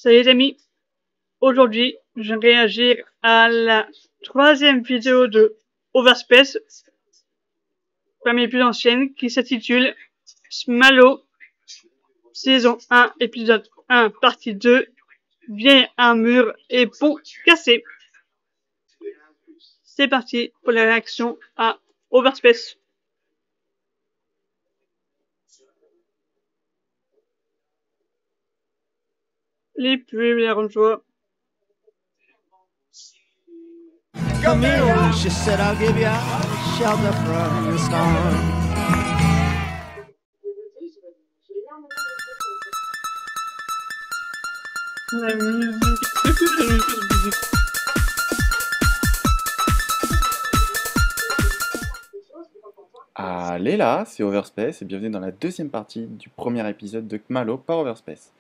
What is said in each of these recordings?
Salut les amis, aujourd'hui je vais réagir à la troisième vidéo de Overspace, parmi les plus anciennes, qui s'intitule Smalo, saison 1, épisode 1, partie 2, vieille armure et peau cassée. C'est parti pour la réaction à Overspace. Les pluies, les joie. Come here, she said, I'll give you shelter from the storm. La musique, écoute la musique. Allez là, c'est Overspace et bienvenue dans la deuxième partie du premier épisode de Khmalo par Overspace.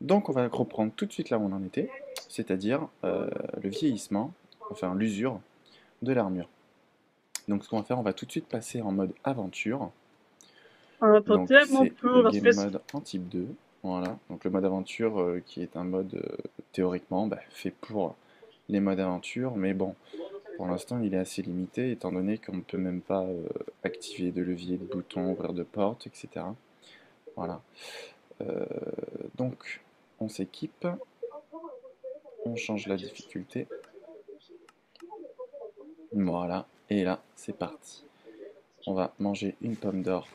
Donc on va reprendre tout de suite là où on en était, c'est-à-dire le vieillissement, enfin l'usure de l'armure. Donc ce qu'on va faire, on va tout de suite passer en mode aventure. On entend Donc tellement c'est peu le game Overspace. mode en type 2. Voilà, donc le mode aventure qui est un mode théoriquement fait pour les modes aventure, mais bon, pour l'instant il est assez limité étant donné qu'on ne peut même pas activer de levier, de bouton, ouvrir de porte, etc. Voilà. Donc on s'équipe, on change la difficulté. Voilà, et là c'est parti. On va manger une pomme d'or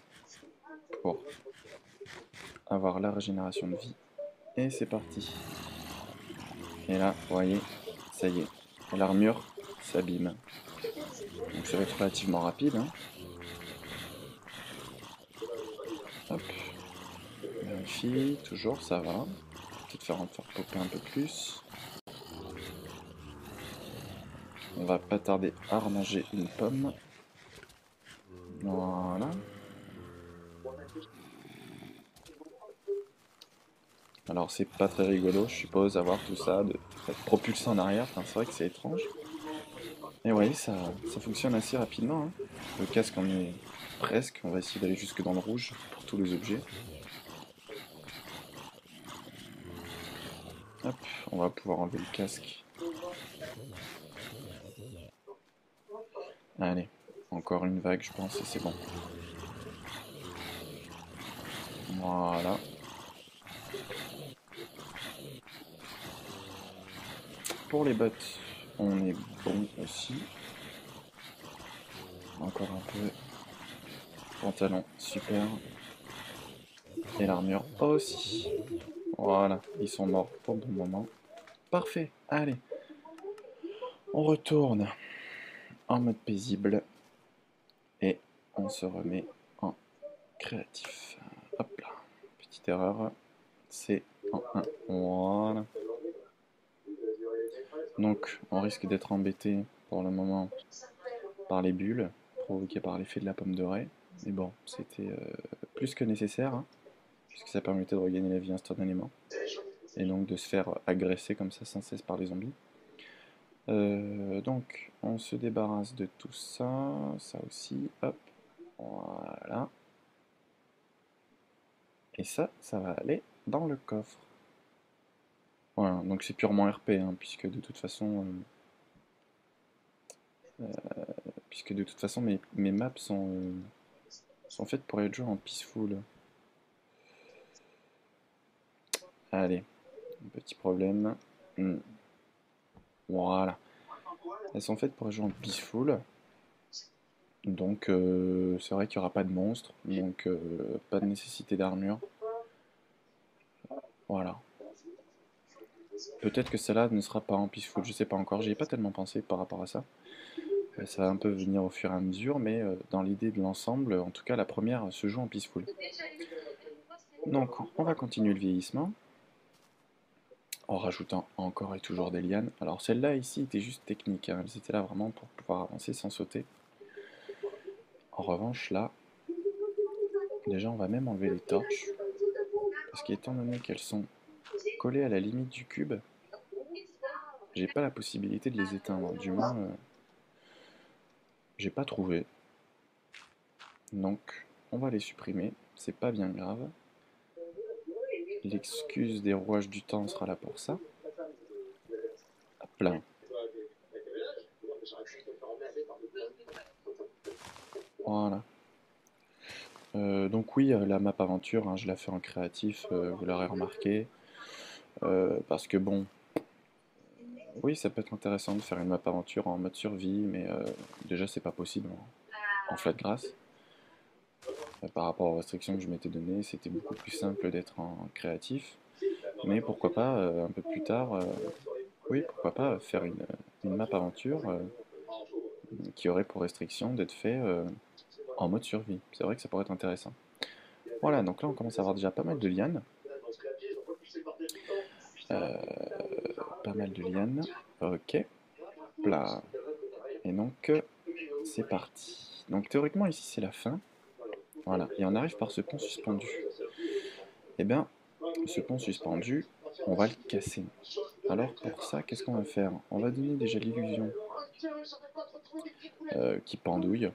pour avoir la régénération de vie. Et c'est parti. Et là, vous voyez, ça y est, l'armure s'abîme. Donc ça va être relativement rapide. Hein. Hop. Vérifie, toujours, ça va. Peut-être faire en faire popper un peu plus. On va pas tarder à remanger une pomme. Voilà. Alors c'est pas très rigolo, je suppose, avoir tout ça, d'être propulsé en arrière. Enfin, c'est vrai que c'est étrange. Et ouais, ça fonctionne assez rapidement. Hein. Le casque en est presque. On va essayer d'aller jusque dans le rouge pour tous les objets. Hop, on va pouvoir enlever le casque. Allez, encore une vague, je pense, et c'est bon. Voilà. Pour les bottes, on est bon aussi. Encore un peu. Pantalon, super. Et l'armure aussi. Voilà, ils sont morts pour le bon moment. Parfait, allez. On retourne en mode paisible. Et on se remet en créatif. Hop là, petite erreur. C'est en 1. Voilà. Donc on risque d'être embêté pour le moment par les bulles provoquées par l'effet de la pomme de raie. Mais bon, c'était plus que nécessaire, hein, puisque ça permettait de regagner la vie instantanément. Et donc de se faire agresser comme ça sans cesse par les zombies. Donc on se débarrasse de tout ça, ça aussi, hop, voilà. Et ça va aller dans le coffre. Voilà, donc c'est purement RP, hein, puisque de toute façon... mes maps sont faites pour être jouées en peaceful. Allez, un petit problème. Voilà. Elles sont faites pour être jouées en peaceful. Donc c'est vrai qu'il n'y aura pas de monstres, donc pas de nécessité d'armure. Voilà. Peut-être que celle-là ne sera pas en peaceful, je sais pas encore, j'y ai pas tellement pensé par rapport à ça. Ça va un peu venir au fur et à mesure, mais dans l'idée de l'ensemble, en tout cas la première se joue en peaceful. Donc on va continuer le vieillissement, en rajoutant encore et toujours des lianes. Alors celle-là ici était juste technique, hein. Elles étaient là vraiment pour pouvoir avancer sans sauter. En revanche là, déjà on va même enlever les torches, parce qu'étant donné qu'elles sont collées à la limite du cube, j'ai pas la possibilité de les éteindre, du moins j'ai pas trouvé. Donc on va les supprimer, c'est pas bien grave. l'excuse des rouages du temps sera là pour ça. Hop là. Voilà. Donc oui, la map aventure, hein, je la fais en créatif, vous l'aurez remarqué. Parce que bon, oui, ça peut être intéressant de faire une map aventure en mode survie, mais déjà c'est pas possible en flat grass. Par rapport aux restrictions que je m'étais données, c'était beaucoup plus simple d'être en créatif. Mais pourquoi pas, un peu plus tard, oui, pourquoi pas faire une map aventure qui aurait pour restriction d'être fait en mode survie. C'est vrai que ça pourrait être intéressant. Voilà, donc là on commence à avoir déjà pas mal de lianes. Pas mal de lianes. Ok. Là. Et donc, c'est parti. Donc théoriquement ici c'est la fin. Voilà, et on arrive par ce pont suspendu. Et bien, ce pont suspendu, on va le casser. Alors pour ça, qu'est-ce qu'on va faire? On va donner déjà l'illusion qui pendouille.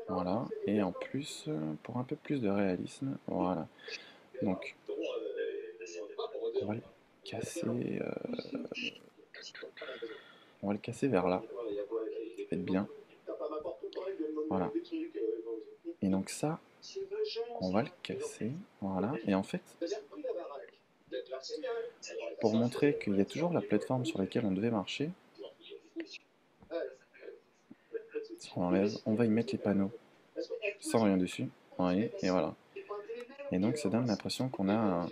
Voilà, et en plus, pour un peu plus de réalisme, voilà. Donc, on va le casser, on va le casser vers là. Faites bien. Voilà. Et donc ça, on va le casser. Voilà. Et en fait, pour montrer qu'il y a toujours la plateforme sur laquelle on devait marcher, si on enlève, on va y mettre les panneaux sans rien dessus. Vous voyez, et voilà. Et donc ça donne l'impression qu'on a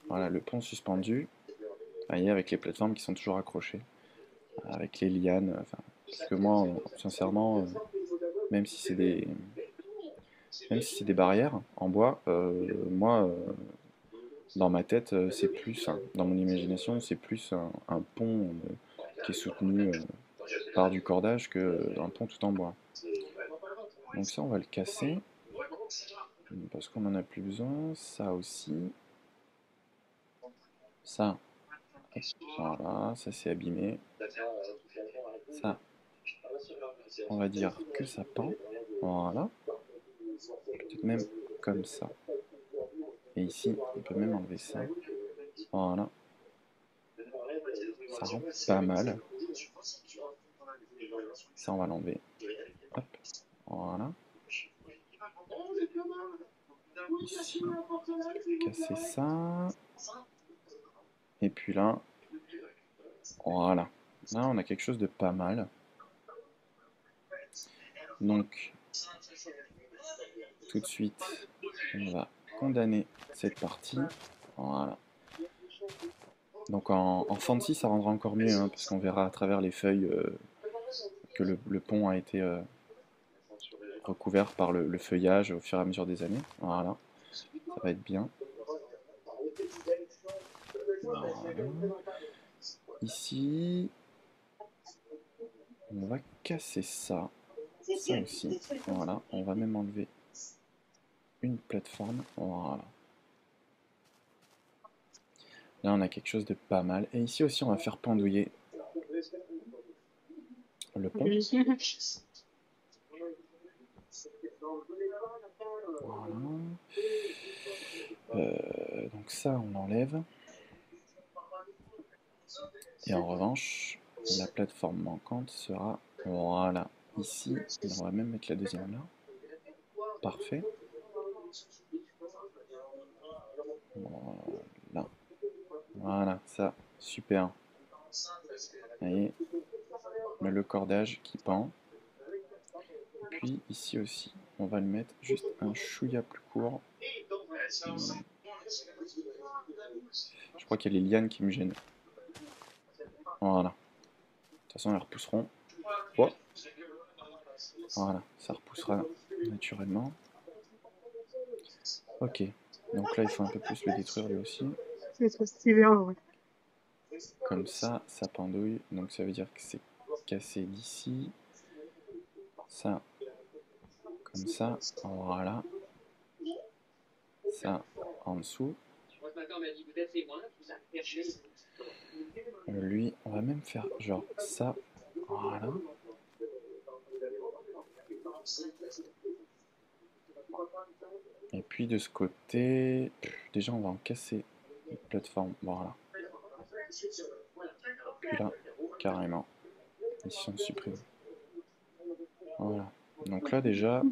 voilà, le pont suspendu, vous voyez, avec les plateformes qui sont toujours accrochées, avec les lianes. Enfin, parce que moi, sincèrement, même si c'est des barrières en bois, moi, dans ma tête, c'est plus, hein, dans mon imagination, c'est plus un pont qui est soutenu par du cordage qu'un pont tout en bois. Donc ça, on va le casser, parce qu'on n'en a plus besoin. Ça aussi. Ça, voilà, ça c'est abîmé. Ça, on va dire que ça pend. Voilà. Peut-être même comme ça. Et ici, on peut même enlever ça. Voilà. Ça rend pas mal. Ça, on va l'enlever. Hop. Voilà. Ici, casser ça. Et puis là, voilà. Là, on a quelque chose de pas mal. Donc, tout de suite, on va condamner cette partie. Voilà. Donc en fancy, ça rendra encore mieux, hein, parce qu'on verra à travers les feuilles que le pont a été recouvert par le feuillage au fur et à mesure des années. Voilà, ça va être bien. Voilà. Ici, on va casser ça. Ça aussi. Voilà, on va même enlever une plateforme. Voilà. Là, on a quelque chose de pas mal. Et ici aussi, on va faire pendouiller le pont. Voilà. Donc ça, on enlève. Et en revanche, la plateforme manquante sera, voilà, ici. Et on va même mettre la deuxième là. Parfait. Voilà. Voilà, ça, super. Vous voyez, le cordage qui pend. Puis ici aussi, on va le mettre juste un chouïa plus court. Je crois qu'il y a les lianes qui me gênent. Voilà. De toute façon, elles repousseront. Oh. Voilà, ça repoussera naturellement. Ok, donc là, il faut un peu plus le détruire lui aussi. C'est trop stylé, en vrai. Comme ça pendouille. Donc ça veut dire que c'est cassé d'ici. Ça, comme ça, voilà. Ça, en dessous. Lui, on va même faire genre ça. Voilà. Et puis de ce côté, déjà on va en casser plateforme, voilà. Puis là, carrément, ils sont supprimés. Voilà. Donc là déjà,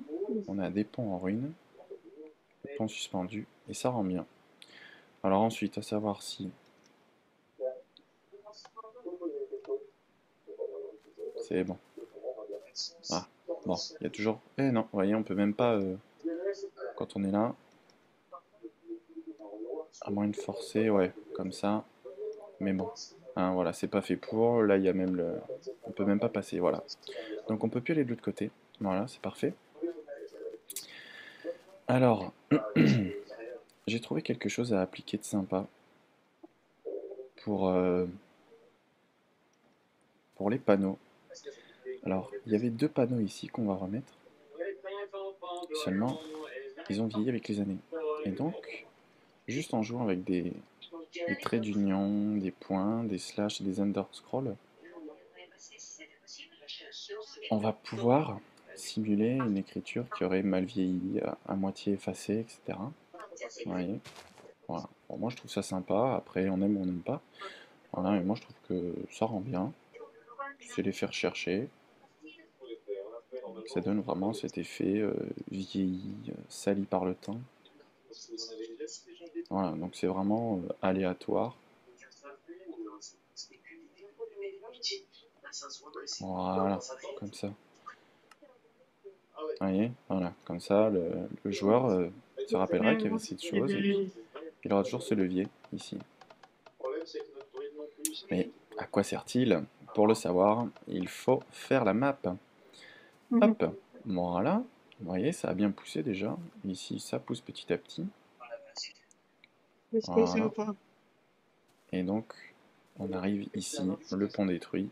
on a des ponts en ruine, des ponts suspendus, et ça rend bien. Alors ensuite, à savoir si c'est bon. Ah, bon, il y a toujours... Eh non, vous voyez, on peut même pas... quand on est là, à moins de forcer, ouais, comme ça. Mais bon, hein, voilà, c'est pas fait pour. Là, il y a même le... On peut même pas passer, voilà. Donc on peut plus aller de l'autre côté. Voilà, c'est parfait. Alors, j'ai trouvé quelque chose à appliquer de sympa pour, pour les panneaux. Alors, il y avait 2 panneaux ici qu'on va remettre. Seulement, ils ont vieilli avec les années. Et donc, juste en jouant avec des traits d'union, des points, des slash et des underscrolls, on va pouvoir simuler une écriture qui aurait mal vieilli, à moitié effacée, etc. Vous voyez, voilà. Bon, moi je trouve ça sympa, après on aime ou on n'aime pas. Voilà, mais moi je trouve que ça rend bien. C'est les faire chercher. Ça donne vraiment cet effet vieilli, sali par le temps. Voilà, donc c'est vraiment aléatoire. Voilà, comme ça. Vous voyez, voilà, comme ça, le joueur se rappellera qu'il y avait cette chose, et puis il aura toujours ce levier, ici. Mais à quoi sert-il? Pour le savoir, il faut faire la map. Hop, voilà, vous voyez, ça a bien poussé déjà. Ici, ça pousse petit à petit. Voilà. Et donc, on arrive ici, le pont détruit.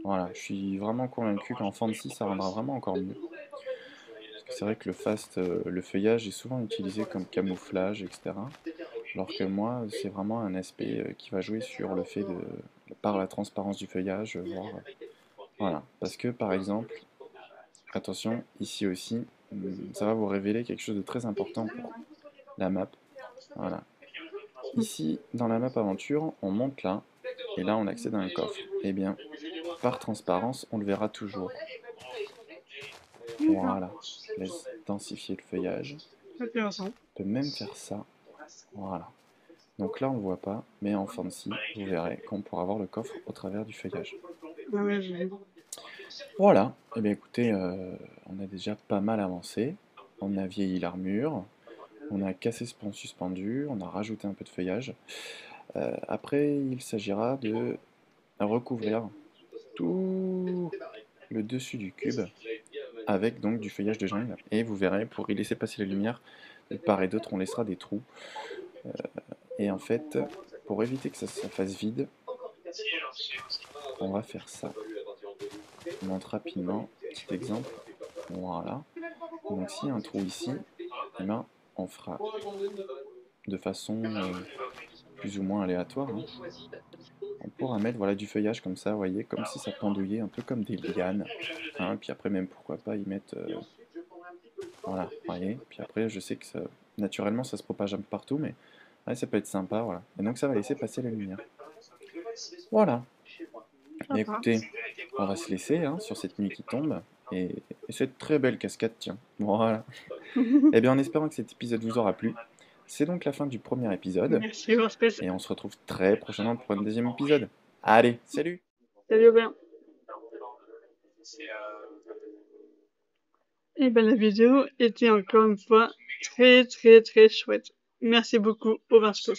Voilà, je suis vraiment convaincu qu'en Fantasy, ça rendra vraiment encore mieux. Parce que c'est vrai que le feuillage est souvent utilisé comme camouflage, etc. Alors que moi, c'est vraiment un aspect qui va jouer sur le fait de, par la transparence du feuillage, voir. Voilà, parce que par exemple, attention, ici aussi, ça va vous révéler quelque chose de très important pour la map. Voilà. Ici, dans la map aventure, on monte là, et là on accède à un coffre. Eh bien, par transparence, on le verra toujours. Voilà, je laisse densifier le feuillage. Intéressant. On peut même faire ça. Voilà. Donc là on ne le voit pas, mais en Fantasy, vous verrez qu'on pourra voir le coffre au travers du feuillage. Ah ouais, j'ai... Voilà, et bien écoutez, on a déjà pas mal avancé. On a vieilli l'armure, on a cassé ce pont suspendu, on a rajouté un peu de feuillage. Après, il s'agira de recouvrir tout le dessus du cube avec donc du feuillage de jungle. Et vous verrez, pour y laisser passer la lumière, de part et d'autre, on laissera des trous. Et en fait, pour éviter que ça fasse vide, on va faire ça. Je montre rapidement, petit exemple. Voilà. Donc s'il y a un trou ici, eh ben, on fera de façon plus ou moins aléatoire. Hein. On pourra mettre voilà, du feuillage comme ça, vous voyez, comme si ça pendouillait, un peu comme des lianes. Hein, puis après même, pourquoi pas, y mettre... voilà, vous voyez. Puis après, je sais que ça, naturellement, ça se propage un peu partout, mais ouais, ça peut être sympa, voilà. Et donc ça va laisser passer la lumière. Voilà. Et écoutez, on va se laisser hein, sur cette nuit qui tombe. Et cette très belle cascade, tiens. Voilà. Eh bien, en espérant que cet épisode vous aura plu, c'est donc la fin du premier épisode. Merci, Warspes. Et on se retrouve très prochainement pour un deuxième épisode. Allez, salut! Salut, Aubin. Et ben, la vidéo était encore une fois très chouette. Merci beaucoup, Warspes.